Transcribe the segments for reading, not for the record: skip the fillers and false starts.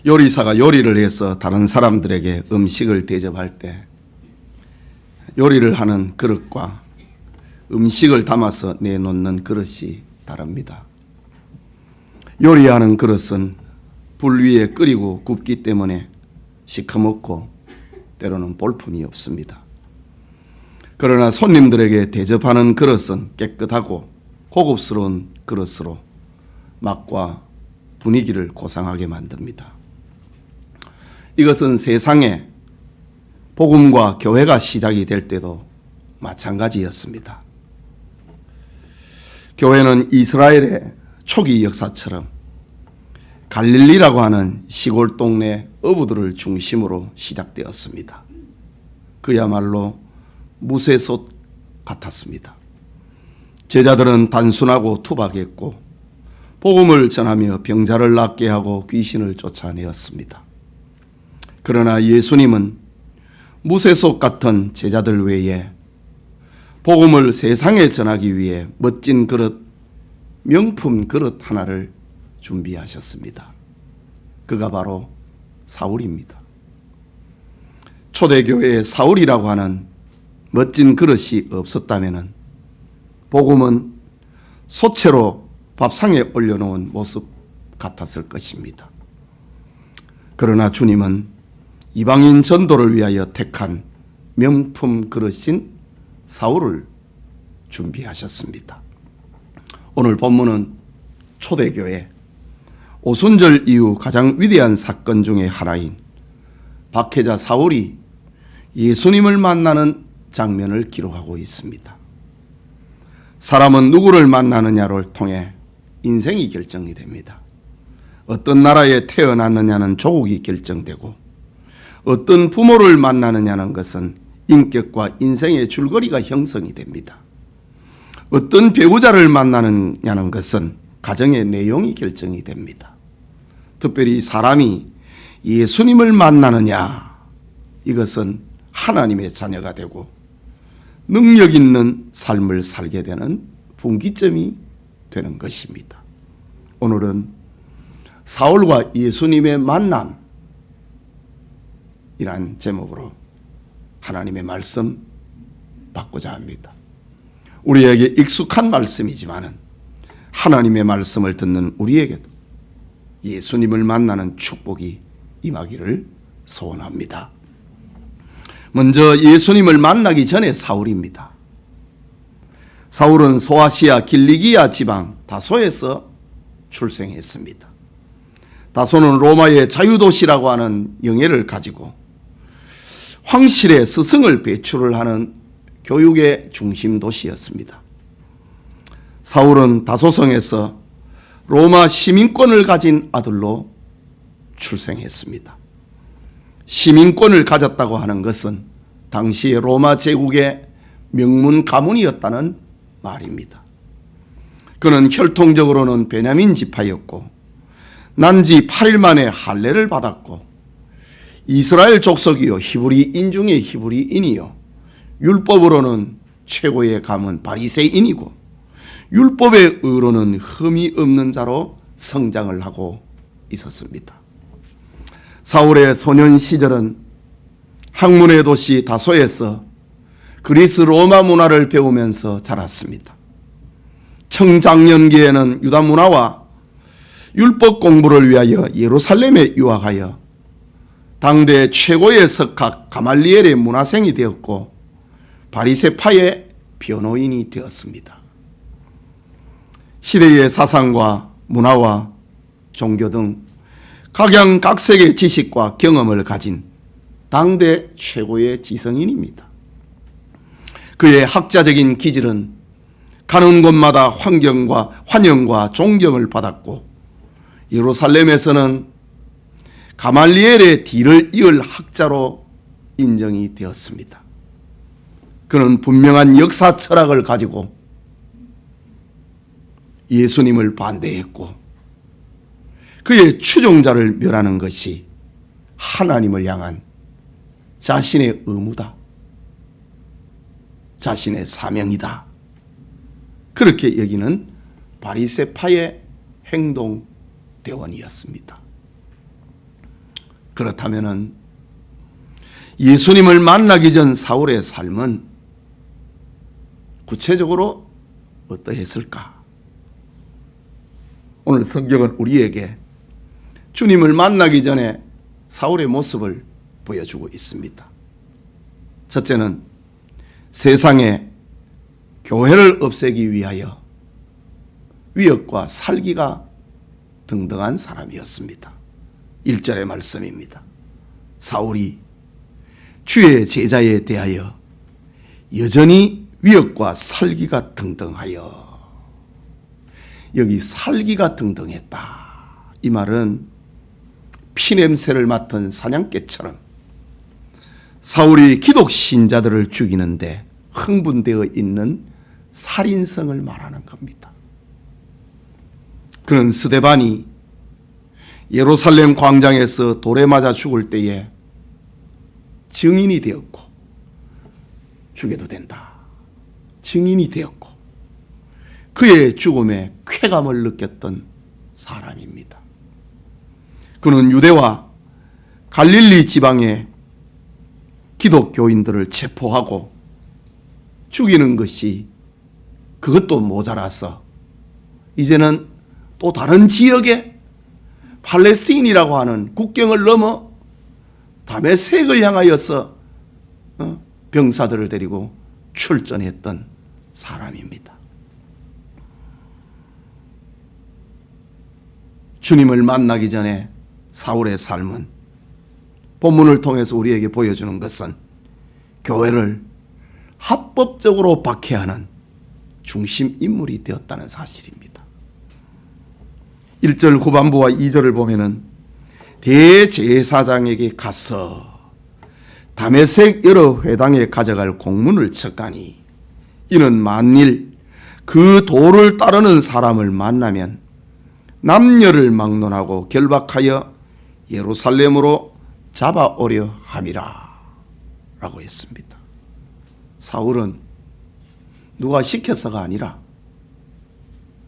요리사가 요리를 해서 다른 사람들에게 음식을 대접할 때 요리를 하는 그릇과 음식을 담아서 내놓는 그릇이 다릅니다. 요리하는 그릇은 불 위에 끓이고 굽기 때문에 시커멓고 때로는 볼품이 없습니다. 그러나 손님들에게 대접하는 그릇은 깨끗하고 고급스러운 그릇으로 맛과 분위기를 고상하게 만듭니다. 이것은 세상에 복음과 교회가 시작이 될 때도 마찬가지였습니다. 교회는 이스라엘의 초기 역사처럼 갈릴리라고 하는 시골 동네 어부들을 중심으로 시작되었습니다. 그야말로 무쇠솥 같았습니다. 제자들은 단순하고 투박했고 복음을 전하며 병자를 낫게 하고 귀신을 쫓아내었습니다. 그러나 예수님은 무쇠솥 같은 제자들 외에 복음을 세상에 전하기 위해 멋진 그릇, 명품 그릇 하나를 준비하셨습니다. 그가 바로 사울입니다. 초대교회에 사울이라고 하는 멋진 그릇이 없었다면 복음은 소채로 밥상에 올려놓은 모습 같았을 것입니다. 그러나 주님은 이방인 전도를 위하여 택한 명품 그릇인 사울을 준비하셨습니다. 오늘 본문은 초대교회 오순절 이후 가장 위대한 사건 중의 하나인 박해자 사울이 예수님을 만나는 장면을 기록하고 있습니다. 사람은 누구를 만나느냐를 통해 인생이 결정이 됩니다. 어떤 나라에 태어났느냐는 조국이 결정되고 어떤 부모를 만나느냐는 것은 인격과 인생의 줄거리가 형성이 됩니다. 어떤 배우자를 만나느냐는 것은 가정의 내용이 결정이 됩니다. 특별히 사람이 예수님을 만나느냐, 이것은 하나님의 자녀가 되고 능력 있는 삶을 살게 되는 분기점이 되는 것입니다. 오늘은 사울과 예수님의 만남이란 제목으로 하나님의 말씀 받고자 합니다. 우리에게 익숙한 말씀이지만 하나님의 말씀을 듣는 우리에게도 예수님을 만나는 축복이 임하기를 소원합니다. 먼저 예수님을 만나기 전에 사울입니다. 사울은 소아시아 길리기아 지방 다소에서 출생했습니다. 다소는 로마의 자유도시라고 하는 영예를 가지고 황실의 스승을 배출을 하는 교육의 중심 도시였습니다. 사울은 다소성에서 로마 시민권을 가진 아들로 출생했습니다. 시민권을 가졌다고 하는 것은 당시의 로마 제국의 명문 가문이었다는 말입니다. 그는 혈통적으로는 베냐민 지파였고 난지 8일 만에 할례를 받았고 이스라엘 족속이요 히브리인 중에 히브리인이요 율법으로는 최고의 가문 바리새인이고 율법의 의로는 흠이 없는 자로 성장을 하고 있었습니다. 사울의 소년 시절은 학문의 도시 다소에서 그리스 로마 문화를 배우면서 자랐습니다. 청장년기에는 유다 문화와 율법 공부를 위하여 예루살렘에 유학하여 당대 최고의 석학 가말리엘의 문화생이 되었고 바리새파의 변호인이 되었습니다. 시대의 사상과 문화와 종교 등 각양각색의 지식과 경험을 가진 당대 최고의 지성인입니다. 그의 학자적인 기질은 가는 곳마다 환영과 존경을 받았고 예루살렘에서는 가말리엘의 뒤를 이을 학자로 인정이 되었습니다. 그는 분명한 역사 철학을 가지고 예수님을 반대했고 그의 추종자를 멸하는 것이 하나님을 향한 자신의 의무다. 자신의 사명이다. 그렇게 여기는 바리새파의 행동대원이었습니다. 그렇다면은 예수님을 만나기 전 사울의 삶은 구체적으로 어떠했을까? 오늘 성경은 우리에게 주님을 만나기 전에 사울의 모습을 보여주고 있습니다. 첫째는 세상에 교회를 없애기 위하여 위협과 살기가 등등한 사람이었습니다. 1절의 말씀입니다. 사울이 주의 제자에 대하여 여전히 위협과 살기가 등등하여, 여기 살기가 등등했다. 이 말은 피냄새를 맡은 사냥개처럼 사울이 기독 신자들을 죽이는데 흥분되어 있는 살인성을 말하는 겁니다. 그는 스데반이 예루살렘 광장에서 돌에 맞아 죽을 때에 증인이 되었고, 죽여도 된다, 증인이 되었고 그의 죽음에 쾌감을 느꼈던 사람입니다. 그는 유대와 갈릴리 지방의 기독교인들을 체포하고 죽이는 것이 그것도 모자라서 이제는 또 다른 지역에 팔레스틴이라고 하는 국경을 넘어 다메섹을 향하여서 병사들을 데리고 출전했던 사람입니다. 주님을 만나기 전에 사울의 삶은 본문을 통해서 우리에게 보여주는 것은 교회를 합법적으로 박해하는 중심 인물이 되었다는 사실입니다. 1절 후반부와 2절을 보면은 대제사장에게 가서 다메섹 여러 회당에 가져갈 공문을 쳤가니 이는 만일 그 도를 따르는 사람을 만나면 남녀를 막론하고 결박하여 예루살렘으로 잡아오려 함이라 라고 했습니다. 사울은 누가 시켜서가 아니라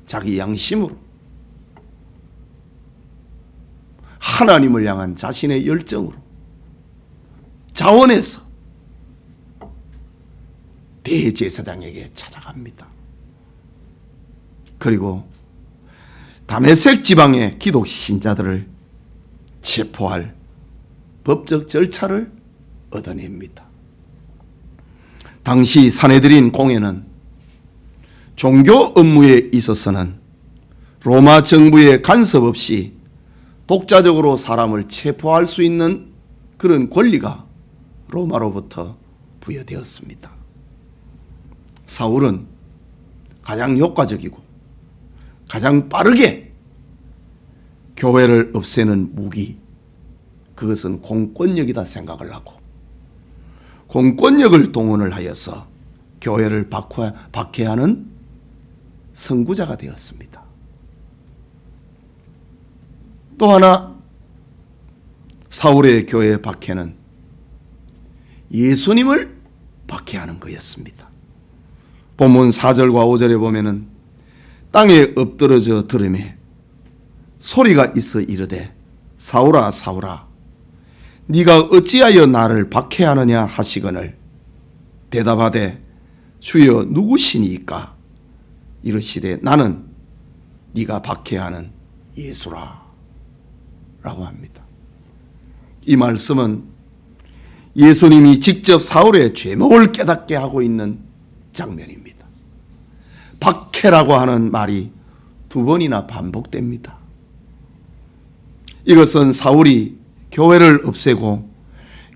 자기 양심으로 하나님을 향한 자신의 열정으로 자원해서 대제사장에게 찾아갑니다. 그리고 다메섹 지방의 기독 신자들을 체포할 법적 절차를 얻어냅니다. 당시 산헤드린 공회는 종교 업무에 있어서는 로마 정부의 간섭 없이 독자적으로 사람을 체포할 수 있는 그런 권리가 로마로부터 부여되었습니다. 사울은 가장 효과적이고 가장 빠르게 교회를 없애는 무기, 그것은 공권력이다 생각을 하고 공권력을 동원을 하여서 교회를 박해하는 선구자가 되었습니다. 또 하나 사울의 교회 박해는 예수님을 박해하는 거였습니다. 본문 4절과 5절에 보면은 땅에 엎드러져 들으매 소리가 있어 이르되 사울아 사울아 네가 어찌하여 나를 박해하느냐 하시거늘 대답하되 주여 누구시니까 이르시되 나는 네가 박해하는 예수라 라고 합니다. 이 말씀은 예수님이 직접 사울의 죄목을 깨닫게 하고 있는 장면입니다. 박해라고 하는 말이 2번이나 반복됩니다. 이것은 사울이 교회를 없애고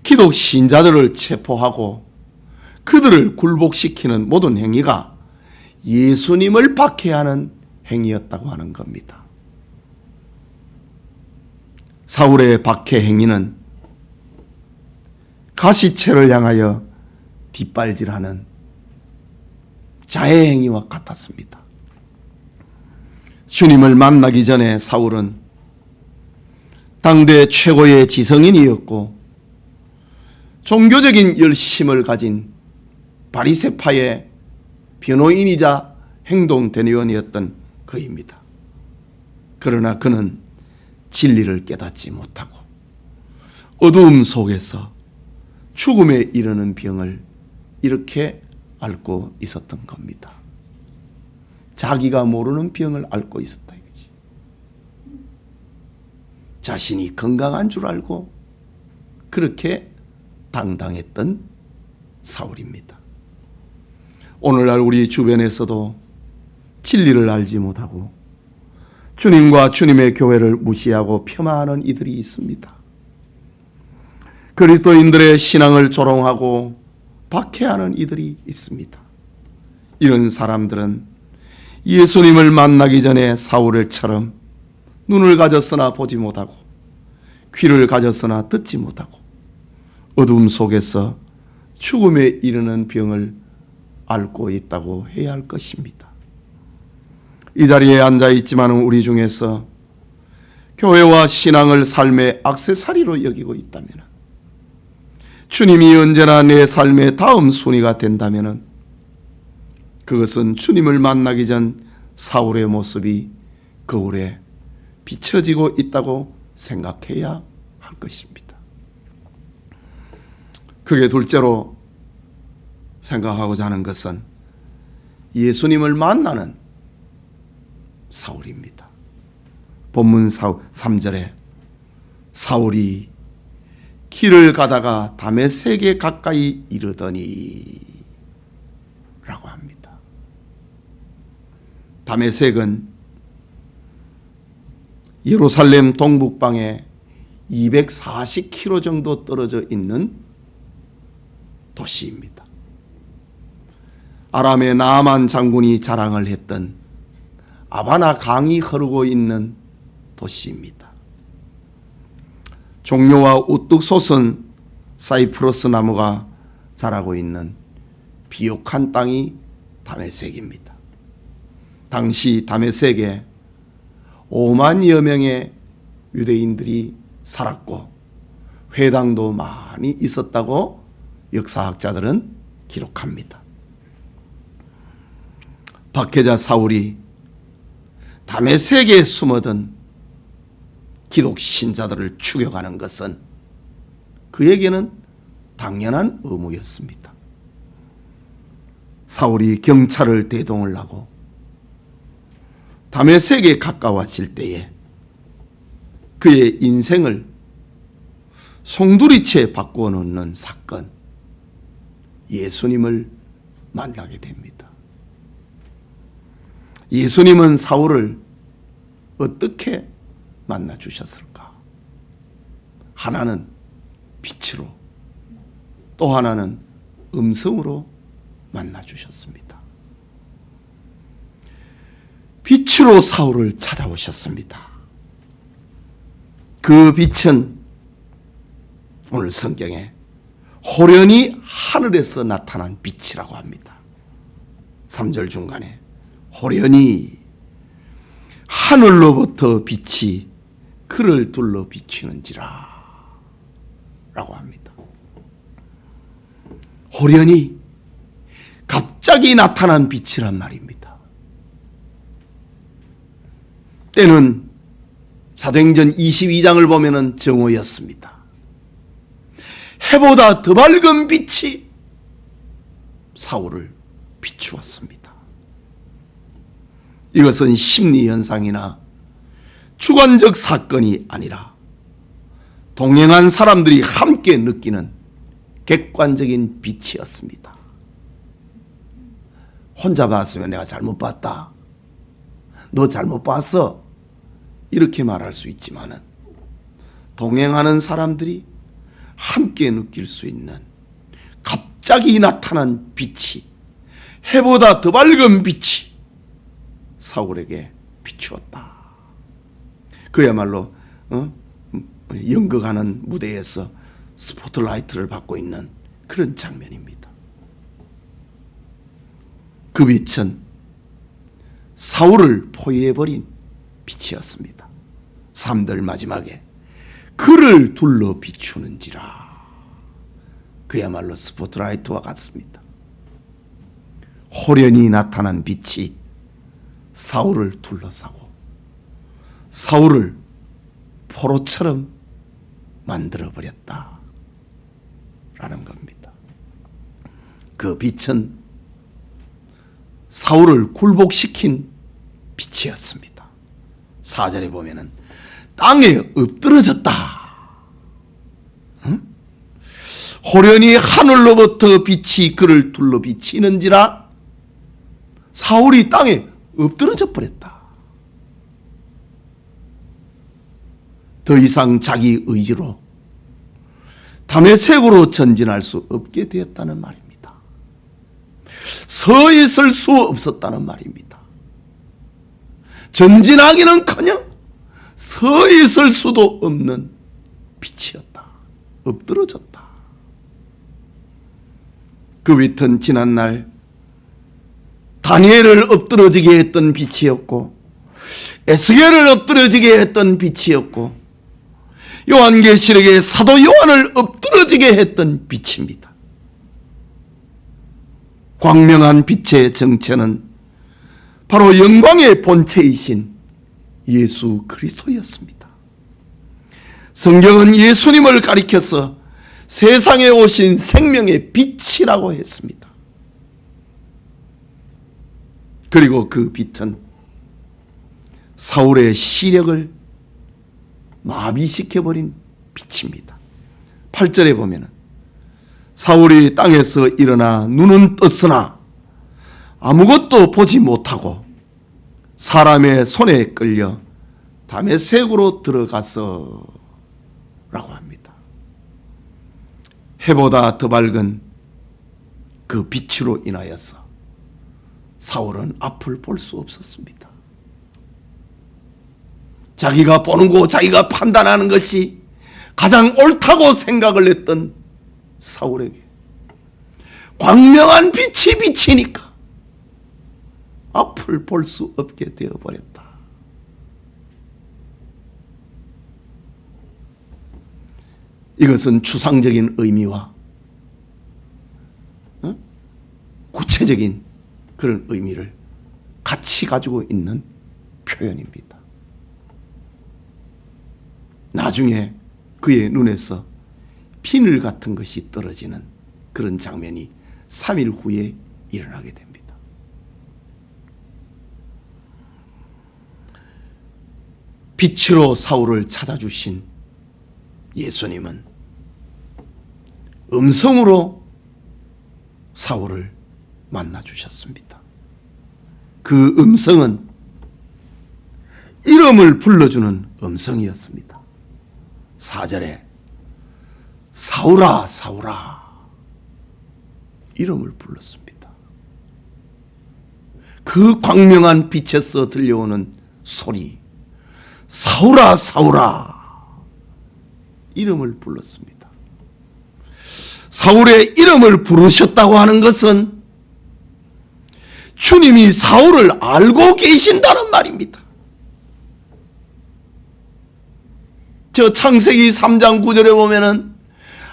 기독 신자들을 체포하고 그들을 굴복시키는 모든 행위가 예수님을 박해하는 행위였다고 하는 겁니다. 사울의 박해 행위는 가시체를 향하여 뒷발질하는 자해 행위와 같았습니다. 주님을 만나기 전에 사울은 당대 최고의 지성인이었고 종교적인 열심을 가진 바리새파의 변호인이자 행동대리원이었던 그입니다. 그러나 그는 진리를 깨닫지 못하고 어두움 속에서 죽음에 이르는 병을 이렇게 앓고 있었던 겁니다. 자기가 모르는 병을 앓고 있었다 이거지. 자신이 건강한 줄 알고 그렇게 당당했던 사울입니다. 오늘날 우리 주변에서도 진리를 알지 못하고 주님과 주님의 교회를 무시하고 폄하하는 이들이 있습니다. 그리스도인들의 신앙을 조롱하고 박해하는 이들이 있습니다. 이런 사람들은 예수님을 만나기 전에 사울처럼 눈을 가졌으나 보지 못하고 귀를 가졌으나 듣지 못하고 어둠 속에서 죽음에 이르는 병을 앓고 있다고 해야 할 것입니다. 이 자리에 앉아 있지만 우리 중에서 교회와 신앙을 삶의 액세서리로 여기고 있다면, 주님이 언제나 내 삶의 다음 순위가 된다면 그것은 주님을 만나기 전 사울의 모습이 거울에 비춰지고 있다고 생각해야 할 것입니다. 그게 둘째로 생각하고자 하는 것은 예수님을 만나는 사울입니다. 본문 3절에 사울이 길을 가다가 다메섹에 가까이 이르더니 라고 합니다. 다메섹은 예루살렘 동북방에 240km 정도 떨어져 있는 도시입니다. 아람의 나아만 장군이 자랑을 했던 아바나 강이 흐르고 있는 도시입니다. 종려와 우뚝 솟은 사이프러스 나무가 자라고 있는 비옥한 땅이 다메섹입니다. 당시 다메섹에 5만여 명의 유대인들이 살았고 회당도 많이 있었다고 역사학자들은 기록합니다. 박해자 사울이 다메섹에 숨어든 기독 신자들을 추격하는 것은 그에게는 당연한 의무였습니다. 사울이 경찰을 대동을 하고 다메섹에 가까워질 때에 그의 인생을 송두리째 바꾸어 놓는 사건, 예수님을 만나게 됩니다. 예수님은 사울을 어떻게 만나 주셨을까? 하나는 빛으로, 또 하나는 음성으로 만나 주셨습니다. 빛으로 사울을 찾아오셨습니다. 그 빛은 오늘 성경에 호련히 하늘에서 나타난 빛이라고 합니다. 3절 중간에 호련히 하늘로부터 빛이 그를 둘러 비추는지라 라고 합니다. 호련히 갑자기 나타난 빛이란 말입니다. 때는 사도행전 22장을 보면은 정오였습니다. 해보다 더 밝은 빛이 사울을 비추었습니다. 이것은 심리현상이나 주관적 사건이 아니라 동행한 사람들이 함께 느끼는 객관적인 빛이었습니다. 혼자 봤으면 내가 잘못 봤다, 너 잘못 봤어, 이렇게 말할 수 있지만은 동행하는 사람들이 함께 느낄 수 있는 갑자기 나타난 빛이, 해보다 더 밝은 빛이 사울에게 비추었다. 그야말로 연극하는 무대에서 스포트라이트를 받고 있는 그런 장면입니다. 그 빛은 사울을 포위해버린 빛이었습니다. 3절 마지막에 그를 둘러 비추는지라, 그야말로 스포트라이트와 같습니다. 호련히 나타난 빛이 사울을 둘러싸고 사울을 포로처럼 만들어버렸다 라는 겁니다. 그 빛은 사울을 굴복시킨 빛이었습니다. 4절에 보면은 땅에 엎드러졌다. 응? 호련히 하늘로부터 빛이 그를 둘러 비치는지라 사울이 땅에 엎드러져 버렸다. 더 이상 자기 의지로 다메섹으로 전진할 수 없게 되었다는 말입니다. 서 있을 수 없었다는 말입니다. 전진하기는커녕 서 있을 수도 없는 빛이었다. 엎드러졌다. 그 빛은 지난날 다니엘을 엎드러지게 했던 빛이었고 에스겔을 엎드러지게 했던 빛이었고 요한계시록의 사도 요한을 엎드러지게 했던 빛입니다. 광명한 빛의 정체는 바로 영광의 본체이신 예수 그리스도였습니다. 성경은 예수님을 가리켜서 세상에 오신 생명의 빛이라고 했습니다. 그리고 그 빛은 사울의 시력을 마비시켜버린 빛입니다. 8절에 보면 사울이 땅에서 일어나 눈은 떴으나 아무것도 보지 못하고 사람의 손에 끌려 다메섹으로 들어갔어 라고 합니다. 해보다 더 밝은 그 빛으로 인하여서 사울은 앞을 볼 수 없었습니다. 자기가 보는 거, 자기가 판단하는 것이 가장 옳다고 생각을 했던 사울에게 광명한 빛이 비치니까 앞을 볼 수 없게 되어버렸다. 이것은 추상적인 의미와 구체적인 그런 의미를 같이 가지고 있는 표현입니다. 나중에 그의 눈에서 비늘 같은 것이 떨어지는 그런 장면이 3일 후에 일어나게 됩니다. 빛으로 사울을 찾아주신 예수님은 음성으로 사울을 만나주셨습니다. 그 음성은 이름을 불러주는 음성이었습니다. 4절에 사울아 사울아 이름을 불렀습니다. 그 광명한 빛에서 들려오는 소리 사울아 사울아 이름을 불렀습니다. 사울의 이름을 부르셨다고 하는 것은 주님이 사울을 알고 계신다는 말입니다. 저 창세기 3장 9절에 보면은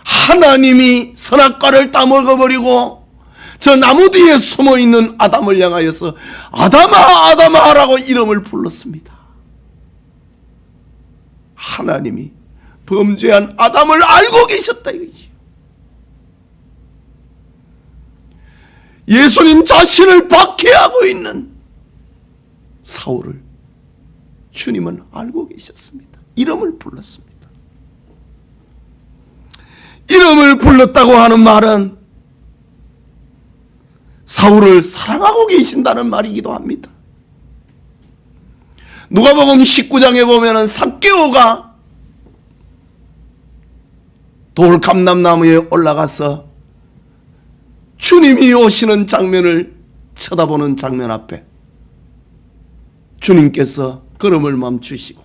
하나님이 선악과를 따먹어버리고 저 나무 뒤에 숨어있는 아담을 향하여서 아담아 아담아 라고 이름을 불렀습니다. 하나님이 범죄한 아담을 알고 계셨다 이거지. 예수님 자신을 박해하고 있는 사울을 주님은 알고 계셨습니다. 이름을 불렀습니다. 이름을 불렀다고 하는 말은 사울을 사랑하고 계신다는 말이기도 합니다. 누가복음 19장에 보면은 삭개오가 돌감람나무에 올라가서 주님이 오시는 장면을 쳐다보는 장면 앞에 주님께서 걸음을 멈추시고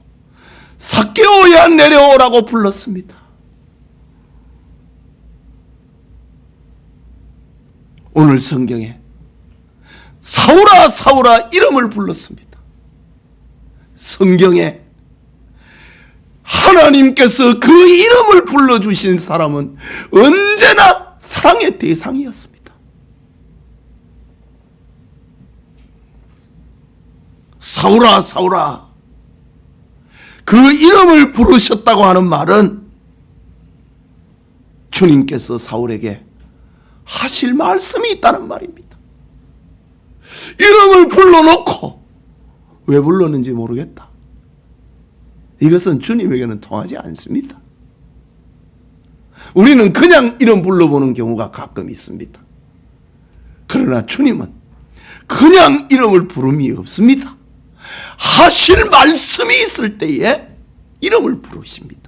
삭개오야 내려오라고 불렀습니다. 오늘 성경에 사울아 사울아 이름을 불렀습니다. 성경에 하나님께서 그 이름을 불러주신 사람은 언제나 사랑의 대상이었습니다. 사울아 사울아 그 이름을 부르셨다고 하는 말은 주님께서 사울에게 하실 말씀이 있다는 말입니다. 이름을 불러놓고 왜 불렀는지 모르겠다. 이것은 주님에게는 통하지 않습니다. 우리는 그냥 이름 불러보는 경우가 가끔 있습니다. 그러나 주님은 그냥 이름을 부름이 없습니다. 하실 말씀이 있을 때에 이름을 부르십니다.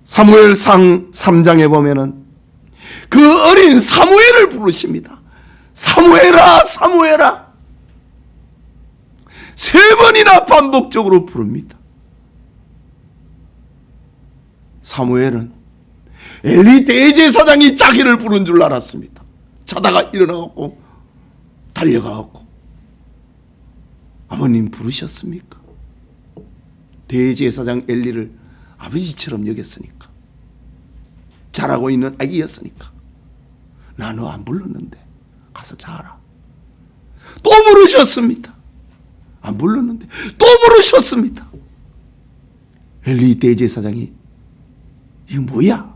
사무엘상 3장에 보면은 그 어린 사무엘을 부르십니다. 사무엘아, 사무엘아. 3번이나 반복적으로 부릅니다. 사무엘은 엘리 대제사장이 자기를 부른 줄 알았습니다. 자다가 일어나갖고 달려가갖고 아버님 부르셨습니까? 대제사장 엘리를 아버지처럼 여겼으니까, 자라고 있는 아기였으니까, 나 너 안 불렀는데 가서 자라. 또 부르셨습니다. 안 불렀는데 또 부르셨습니다. 엘리 대제사장이 이거 뭐야?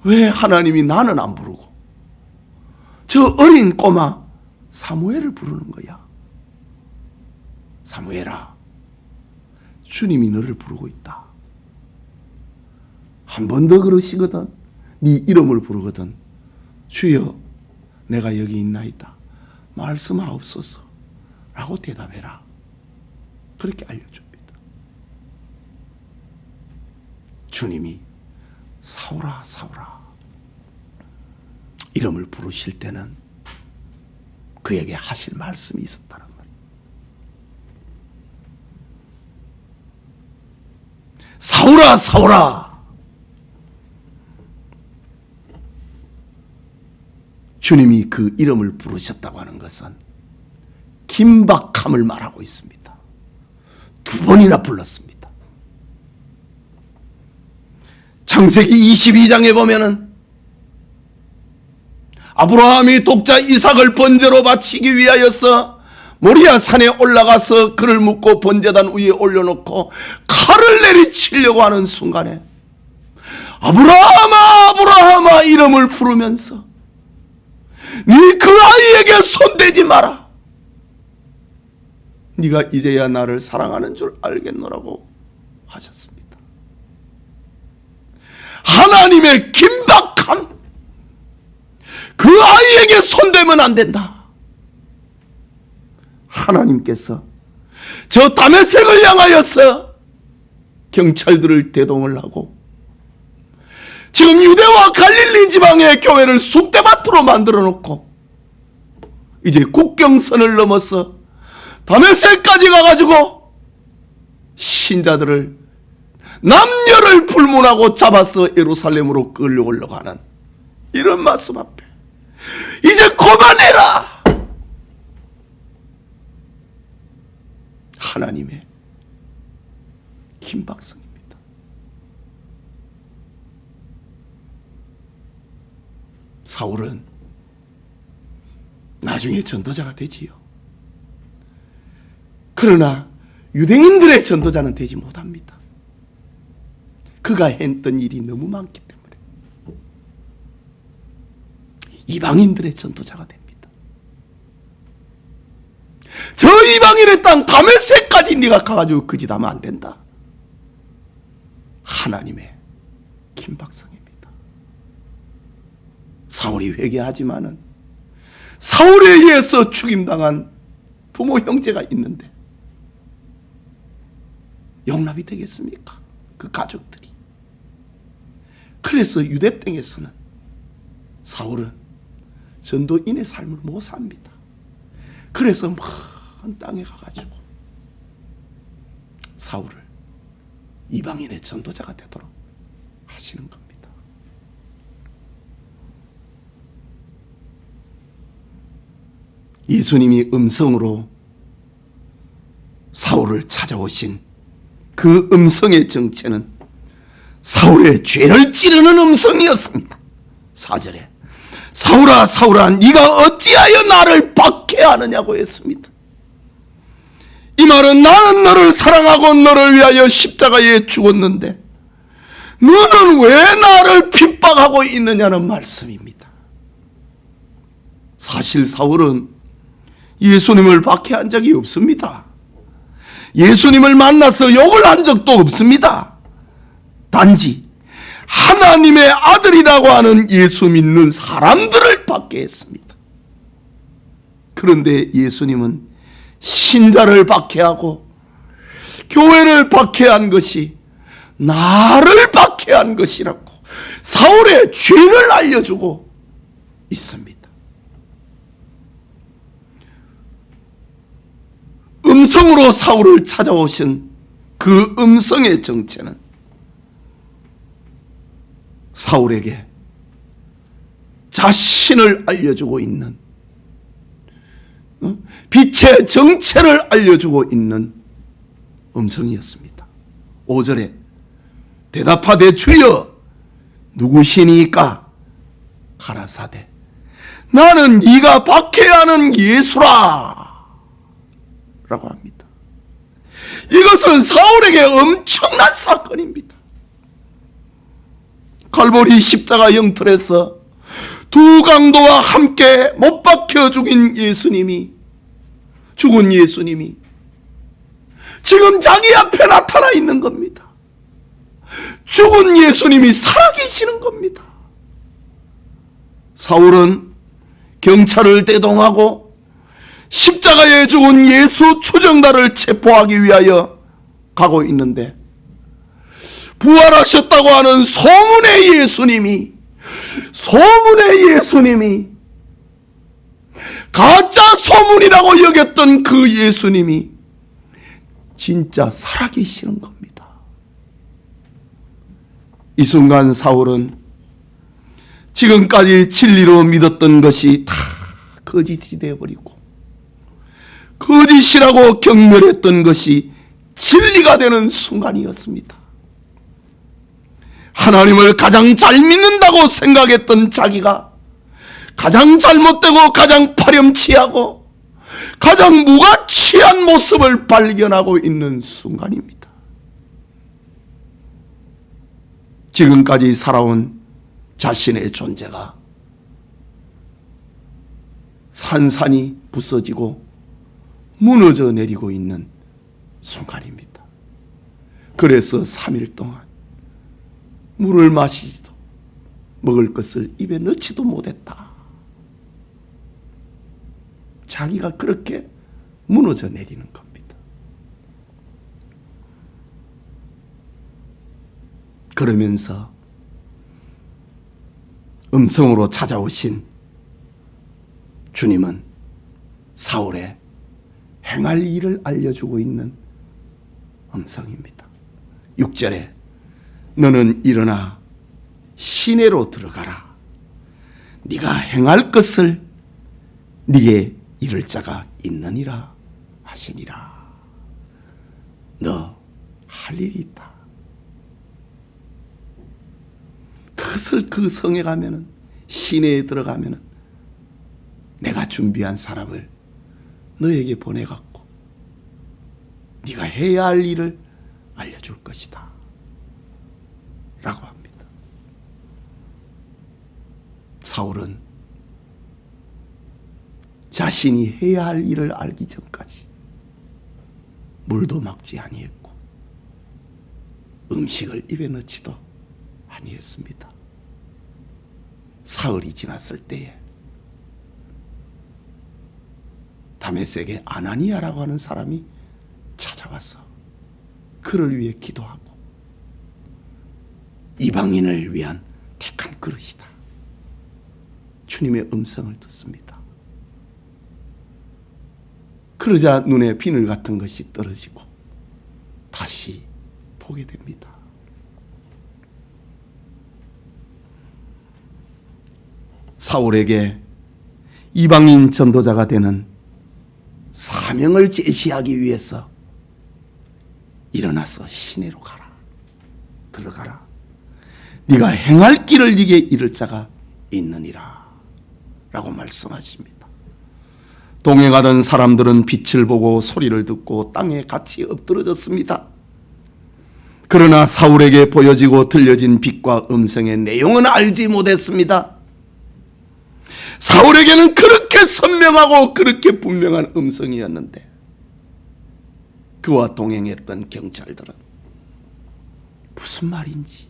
왜 하나님이 나는 안 부르고 저 어린 꼬마 사무엘을 부르는 거야? 사무엘아, 주님이 너를 부르고 있다. 한 번 더 그러시거든, 네 이름을 부르거든, 주여 내가 여기 있나이다, 말씀하옵소서 라고 대답해라. 그렇게 알려줍니다. 주님이 사울아, 사울아 이름을 부르실 때는 그에게 하실 말씀이 있었다는 말이에요. 사울아, 사울아. 주님이 그 이름을 부르셨다고 하는 것은 긴박함을 말하고 있습니다. 2번이나 불렀습니다. 창세기 22장에 보면은 아브라함이 독자 이삭을 번제로 바치기 위하여서 모리아 산에 올라가서 그를 묶고 번제단 위에 올려놓고 칼을 내리치려고 하는 순간에 아브라함아, 아브라함아 이름을 부르면서 네 그 아이에게 손대지 마라. 네가 이제야 나를 사랑하는 줄 알겠노라고 하셨습니다. 하나님의 긴박함, 그 아이에게 손대면 안 된다. 하나님께서 저 다메섹을 향하여서 경찰들을 대동을 하고 지금 유대와 갈릴리 지방의 교회를 쑥대밭으로 만들어 놓고 이제 국경선을 넘어서 다메섹까지 가가지고 신자들을 남녀를 불문하고 잡아서 예루살렘으로 끌려오려고 하는 이런 말씀 앞에 이제 그만해라. 하나님의 긴박성입니다. 사울은 나중에 전도자가 되지요. 그러나 유대인들의 전도자는 되지 못합니다. 그가 했던 일이 너무 많기 때문에 이방인들의 전도자가 됩니다. 저 이방인의 땅 다메섹까지 네가 가가지고 그 짓 하면 안 된다. 하나님의 긴박성입니다. 사울이 회개하지만은 사울에 의해서 죽임당한 부모 형제가 있는데 용납이 되겠습니까? 그 가족들이. 그래서 유대 땅에서는 사울은 전도인의 삶을 못 삽니다. 그래서 먼 땅에 가가지고 사울을 이방인의 전도자가 되도록 하시는 겁니다. 예수님이 음성으로 사울을 찾아오신 그 음성의 정체는 사울의 죄를 찌르는 음성이었습니다. 4절에 사울아, 사울아, 네가 어찌하여 나를 박해하느냐고 했습니다. 이 말은 나는 너를 사랑하고 너를 위하여 십자가에 죽었는데 너는 왜 나를 핍박하고 있느냐는 말씀입니다. 사실 사울은 예수님을 박해한 적이 없습니다. 예수님을 만나서 욕을 한 적도 없습니다. 단지 하나님의 아들이라고 하는 예수 믿는 사람들을 박해했습니다. 그런데 예수님은 신자를 박해하고 교회를 박해한 것이 나를 박해한 것이라고 사울의 죄를 알려주고 있습니다. 음성으로 사울을 찾아오신 그 음성의 정체는 사울에게 자신을 알려주고 있는, 빛의 정체를 알려주고 있는 음성이었습니다. 5절에 대답하되 주여 누구시니까? 가라사대 나는 네가 박해하는 예수라 라고 합니다. 이것은 사울에게 엄청난 사건입니다. 갈보리 십자가 영틀에서 두 강도와 함께 못 박혀 죽은 예수님이 지금 자기 앞에 나타나 있는 겁니다. 죽은 예수님이 살아계시는 겁니다. 사울은 경찰을 대동하고 십자가에 죽은 예수 추정자를 체포하기 위하여 가고 있는데, 부활하셨다고 하는 소문의 예수님이 가짜 소문이라고 여겼던 그 예수님이 진짜 살아계시는 겁니다. 이 순간 사울은 지금까지 진리로 믿었던 것이 다 거짓이 되어버리고, 거짓이라고 경멸했던 것이 진리가 되는 순간이었습니다. 하나님을 가장 잘 믿는다고 생각했던 자기가 가장 잘못되고 가장 파렴치하고 가장 무가치한 모습을 발견하고 있는 순간입니다. 지금까지 살아온 자신의 존재가 산산이 부서지고 무너져 내리고 있는 순간입니다. 그래서 3일 동안 물을 마시지도 먹을 것을 입에 넣지도 못했다. 자기가 그렇게 무너져 내리는 겁니다. 그러면서 음성으로 찾아오신 주님은 사울의 행할 일을 알려주고 있는 음성입니다. 6절에 너는 일어나 시내로 들어가라. 네가 행할 것을 네게 이를 자가 있느니라 하시니라. 너 할 일이 있다. 그것을 그 성에 가면은, 시내에 들어가면은 내가 준비한 사람을 너에게 보내갖고 네가 해야 할 일을 알려줄 것이다 라고 합니다. 사울은 자신이 해야 할 일을 알기 전까지 물도 막지 아니했고 음식을 입에 넣지도 아니했습니다. 사흘이 지났을 때에 다메섹에 아나니아라고 하는 사람이 찾아와서 그를 위해 기도하고 이방인을 위한 택한 그릇이다. 주님의 음성을 듣습니다. 그러자 눈에 비늘 같은 것이 떨어지고 다시 보게 됩니다. 사울에게 이방인 전도자가 되는 사명을 제시하기 위해서 일어나서 시내로 가라. 들어가라. 네가 행할 길을 네게 이를 자가 있느니라 라고 말씀하십니다. 동행하던 사람들은 빛을 보고 소리를 듣고 땅에 같이 엎드러졌습니다. 그러나 사울에게 보여지고 들려진 빛과 음성의 내용은 알지 못했습니다. 사울에게는 그렇게 선명하고 그렇게 분명한 음성이었는데 그와 동행했던 경찰들은 무슨 말인지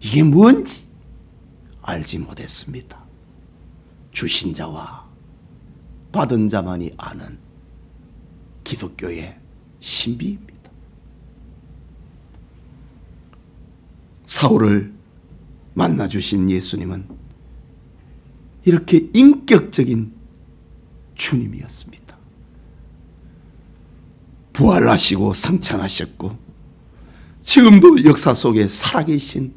이게 뭔지 알지 못했습니다. 주신 자와 받은 자만이 아는 기독교의 신비입니다. 사울을 만나주신 예수님은 이렇게 인격적인 주님이었습니다. 부활하시고 성찬하셨고 지금도 역사 속에 살아계신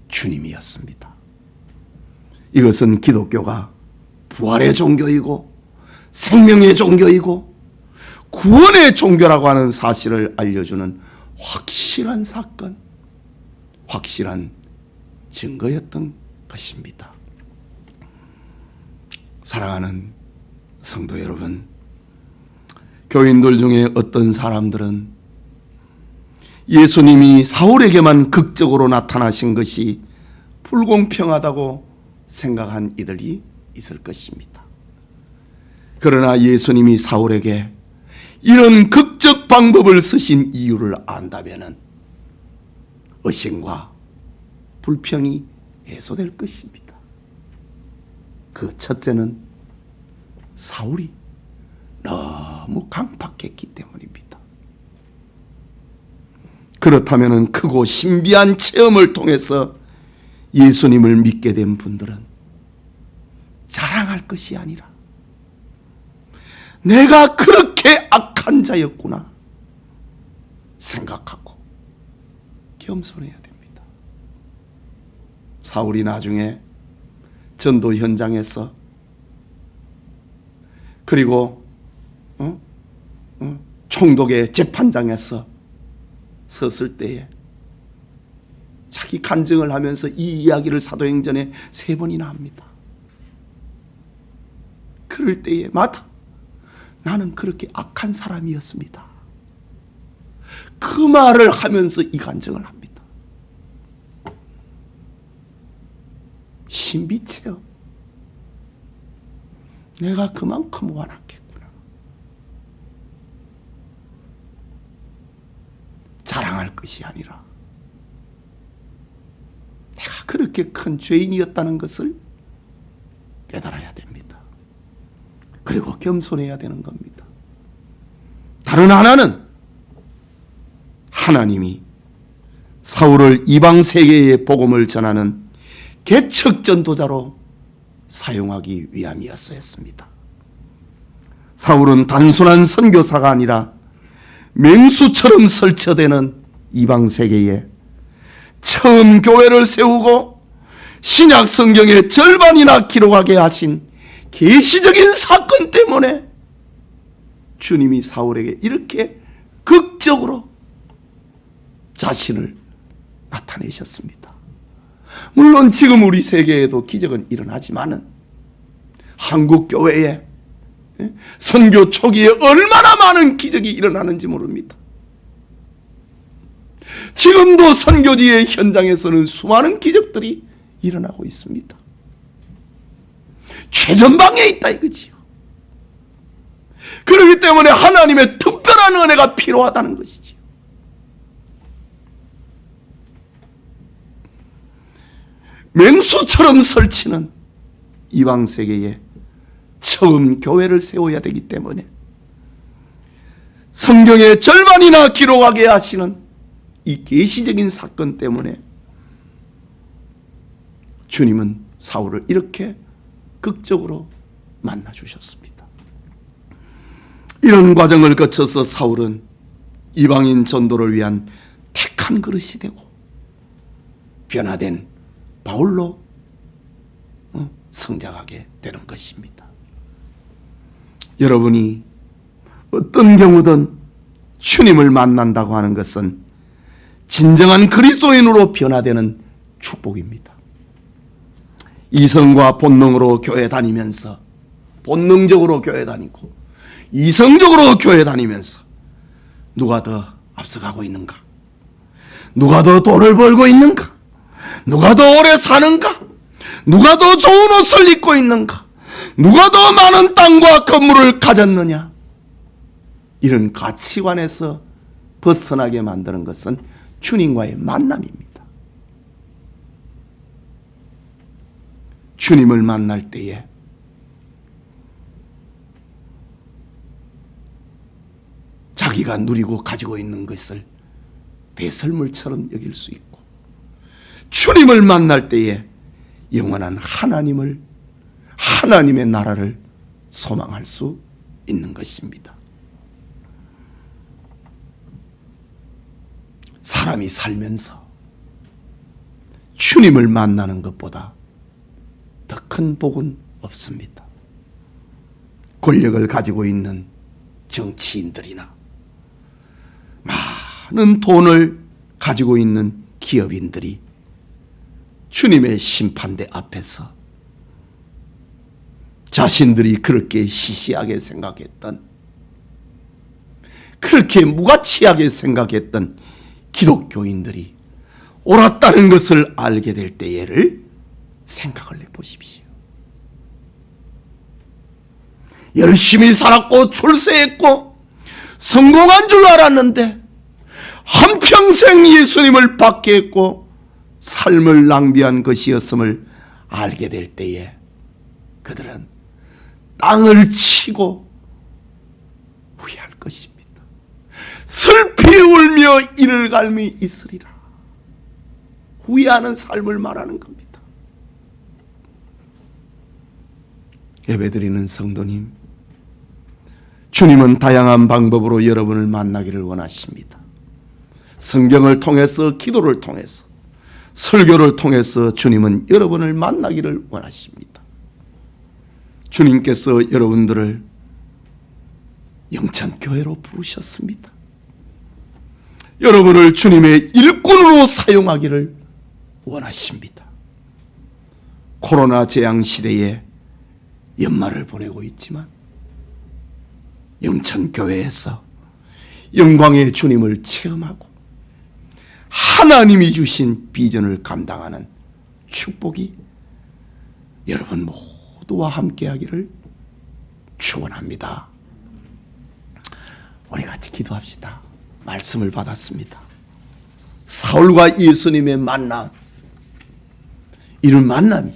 주님이었습니다. 이것은 기독교가 부활의 종교이고 생명의 종교이고 구원의 종교라고 하는 사실을 알려주는 확실한 사건, 확실한 증거였던 것입니다. 사랑하는 성도 여러분, 교인들 중에 어떤 사람들은 예수님이 사울에게만 극적으로 나타나신 것이 불공평하다고 생각한 이들이 있을 것입니다. 그러나 예수님이 사울에게 이런 극적 방법을 쓰신 이유를 안다면 의심과 불평이 해소될 것입니다. 그 첫째는 사울이 너무 강팍했기 때문입니다. 그렇다면 크고 신비한 체험을 통해서 예수님을 믿게 된 분들은 자랑할 것이 아니라 내가 그렇게 악한 자였구나 생각하고 겸손해야 됩니다. 사울이 나중에 전도 현장에서 그리고 총독의 재판장에서 섰을 때에 자기 간증을 하면서 이 이야기를 사도행전에 3번이나 합니다. 그럴 때에 맞아, 나는 그렇게 악한 사람이었습니다. 그 말을 하면서 이 간증을 합니다. 신비체험. 내가 그만큼 완악했구나. 자랑할 것이 아니라 내가 그렇게 큰 죄인이었다는 것을 깨달아야 됩니다. 그리고 겸손해야 되는 겁니다. 다른 하나는 하나님이 사울을 이방 세계의 복음을 전하는 개척 전도자로 사용하기 위함이었습니다. 사울은 단순한 선교사가 아니라 맹수처럼 설쳐대는 이방 세계에 처음 교회를 세우고 신약 성경의 절반이나 기록하게 하신 계시적인 사건 때문에 주님이 사울에게 이렇게 극적으로 자신을 나타내셨습니다. 물론 지금 우리 세계에도 기적은 일어나지만은 한국 교회에 선교 초기에 얼마나 많은 기적이 일어나는지 모릅니다. 지금도 선교지의 현장에서는 수많은 기적들이 일어나고 있습니다. 최전방에 있다 이거지요. 그렇기 때문에 하나님의 특별한 은혜가 필요하다는 것이지요. 맹수처럼 설치는 이방 세계에 처음 교회를 세워야 되기 때문에 성경의 절반이나 기록하게 하시는 이 계시적인 사건 때문에 주님은 사울을 이렇게 극적으로 만나주셨습니다. 이런 과정을 거쳐서 사울은 이방인 전도를 위한 택한 그릇이 되고 변화된 바울로 성장하게 되는 것입니다. 여러분이 어떤 경우든 주님을 만난다고 하는 것은 진정한 그리스도인으로 변화되는 축복입니다. 이성과 본능으로 교회 다니면서 본능적으로 교회 다니고 이성적으로 교회 다니면서 누가 더 앞서가고 있는가? 누가 더 돈을 벌고 있는가? 누가 더 오래 사는가? 누가 더 좋은 옷을 입고 있는가? 누가 더 많은 땅과 건물을 가졌느냐? 이런 가치관에서 벗어나게 만드는 것은 주님과의 만남입니다. 주님을 만날 때에 자기가 누리고 가지고 있는 것을 배설물처럼 여길 수 있고, 주님을 만날 때에 영원한 하나님의 나라를 소망할 수 있는 것입니다. 사람이 살면서 주님을 만나는 것보다 더 큰 복은 없습니다. 권력을 가지고 있는 정치인들이나 많은 돈을 가지고 있는 기업인들이 주님의 심판대 앞에서 자신들이 그렇게 시시하게 생각했던, 그렇게 무가치하게 생각했던 기독교인들이 옳았다는 것을 알게 될 때를 생각을 해보십시오. 열심히 살았고 출세했고 성공한 줄 알았는데 한평생 예수님을 받게 했고 삶을 낭비한 것이었음을 알게 될 때에 그들은 땅을 치고 후회할 것입니다. 슬피 울며 이를 갈미 있으리라. 후회하는 삶을 말하는 겁니다. 예배드리는 성도님, 주님은 다양한 방법으로 여러분을 만나기를 원하십니다. 성경을 통해서, 기도를 통해서, 설교를 통해서 주님은 여러분을 만나기를 원하십니다. 주님께서 여러분들을 영천교회로 부르셨습니다. 여러분을 주님의 일꾼으로 사용하기를 원하십니다. 코로나 재앙 시대에 연말을 보내고 있지만 영천교회에서 영광의 주님을 체험하고 하나님이 주신 비전을 감당하는 축복이 여러분 모두와 함께하기를 축원합니다. 우리 같이 기도합시다. 말씀을 받았습니다. 사울과 예수님의 만남, 이런 만남이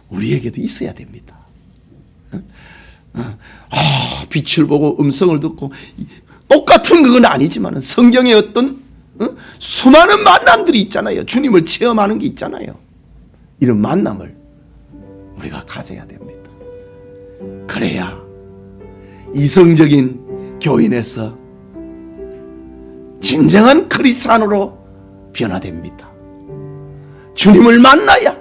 우리에게도 있어야 됩니다. 빛을 보고 음성을 듣고 똑같은 그건 아니지만 성경에 어떤 수많은 만남들이 있잖아요. 주님을 체험하는 게 있잖아요. 이런 만남을 우리가 가져야 됩니다. 그래야 이성적인 교인에서 진정한 크리스찬으로 변화됩니다. 주님을 만나야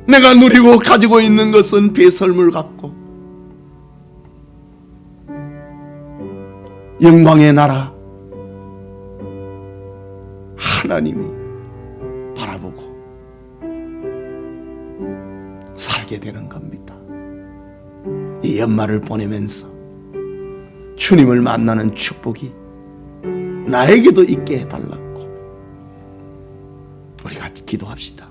내가 누리고 가지고 있는 것은 배설물 같고 영광의 나라 하나님이 바라보고 살게 되는 겁니다. 이 연말을 보내면서 주님을 만나는 축복이 나에게도 있게 해달라고 우리 같이 기도합시다.